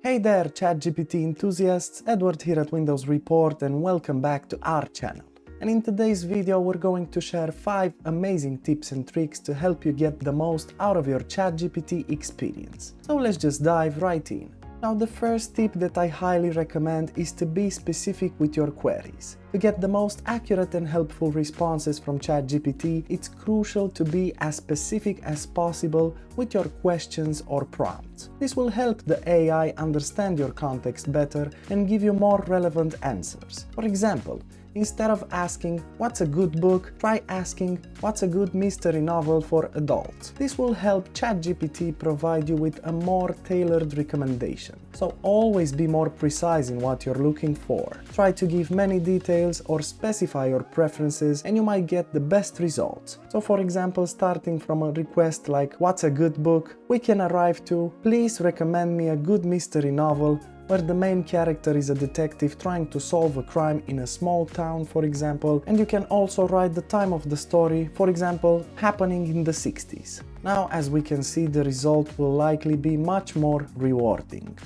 Hey there, ChatGPT enthusiasts, Edward here at Windows Report and welcome back to our channel. And in today's video we're going to share 5 amazing tips and tricks to help you get the most out of your ChatGPT experience. So let's just dive right in. Now the first tip that I highly recommend is to be specific with your queries. To get the most accurate and helpful responses from ChatGPT, it's crucial to be as specific as possible with your questions or prompts. This will help the AI understand your context better and give you more relevant answers. For example, instead of asking, "What's a good book?" try asking, "What's a good mystery novel for adults?" This will help ChatGPT provide you with a more tailored recommendation. So always be more precise in what you're looking for. Try to give many details or specify your preferences and you might get the best results. So for example, starting from a request like, "What's a good book?" we can arrive to, "Please recommend me a good mystery novel where the main character is a detective trying to solve a crime in a small town," for example, and you can also write the time of the story, for example, happening in the 60s. Now, as we can see, the result will likely be much more rewarding.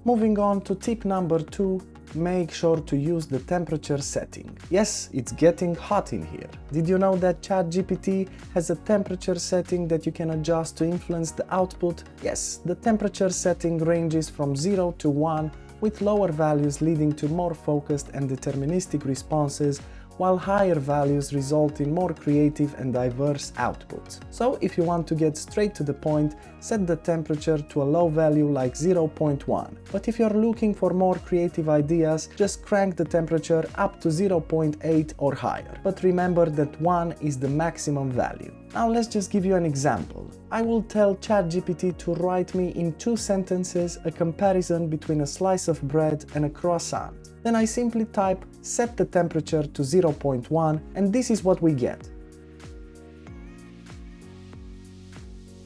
Moving on to tip number 2, make sure to use the temperature setting. Yes, it's getting hot in here. Did you know that ChatGPT has a temperature setting that you can adjust to influence the output? Yes, the temperature setting ranges from 0 to 1, with lower values leading to more focused and deterministic responses, while higher values result in more creative and diverse outputs. So if you want to get straight to the point, set the temperature to a low value like 0.1. But if you're looking for more creative ideas, just crank the temperature up to 0.8 or higher. But remember that 1 is the maximum value. Now let's just give you an example. I will tell ChatGPT to write me in 2 sentences a comparison between a slice of bread and a croissant. Then I simply type "set the temperature to 0.1" and this is what we get.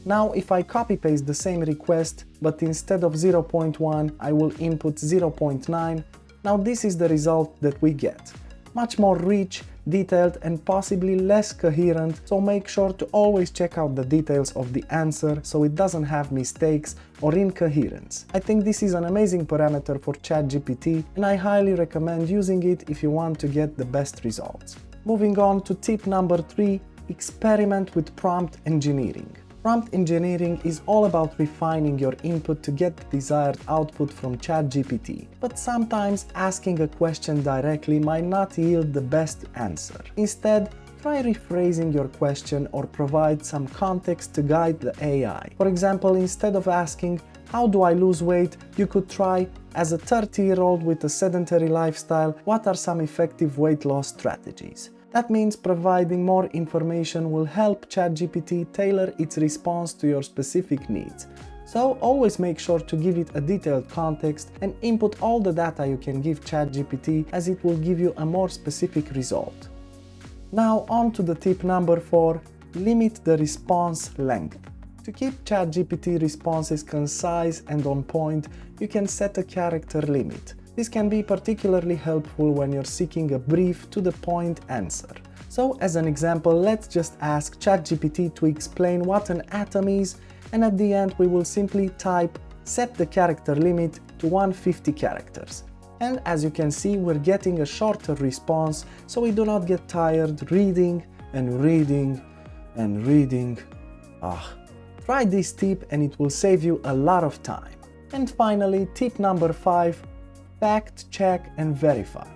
Now if I copy-paste the same request, but instead of 0.1 I will input 0.9, now this is the result that we get. Much more rich, detailed and possibly less coherent, so make sure to always check out the details of the answer so it doesn't have mistakes or incoherence. I think this is an amazing parameter for ChatGPT and I highly recommend using it if you want to get the best results. Moving on to tip number 3, experiment with prompt engineering. Prompt engineering is all about refining your input to get the desired output from ChatGPT, but sometimes asking a question directly might not yield the best answer. Instead, try rephrasing your question or provide some context to guide the AI. For example, instead of asking, "How do I lose weight?" you could try, "As a 30-year-old with a sedentary lifestyle, what are some effective weight loss strategies?" That means providing more information will help ChatGPT tailor its response to your specific needs. So always make sure to give it a detailed context and input all the data you can give ChatGPT, as it will give you a more specific result. Now on to the tip number 4, limit the response length. To keep ChatGPT responses concise and on point, you can set a character limit. This can be particularly helpful when you're seeking a brief, to-the-point answer. So, as an example, let's just ask ChatGPT to explain what an atom is, and at the end we will simply type "set the character limit to 150 characters." And as you can see, we're getting a shorter response, so we do not get tired reading and reading and reading. Try this tip and it will save you a lot of time. And finally, tip number 5, fact check and verify.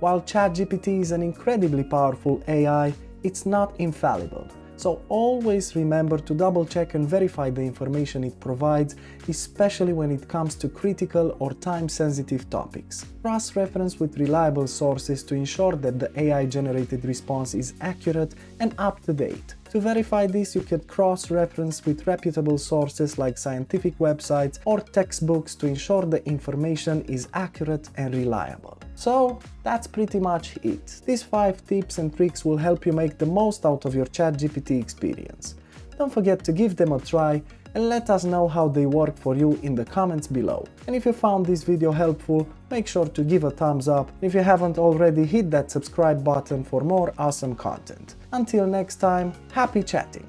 While ChatGPT is an incredibly powerful AI, it's not infallible. So always remember to double check and verify the information it provides, especially when it comes to critical or time-sensitive topics. Cross-reference with reliable sources to ensure that the AI-generated response is accurate and up-to-date. To verify this, you can cross-reference with reputable sources like scientific websites or textbooks to ensure the information is accurate and reliable. So that's pretty much it. These 5 tips and tricks will help you make the most out of your ChatGPT experience. Don't forget to give them a try and let us know how they work for you in the comments below. And if you found this video helpful, make sure to give a thumbs up. If you haven't already, hit that subscribe button for more awesome content. Until next time, happy chatting!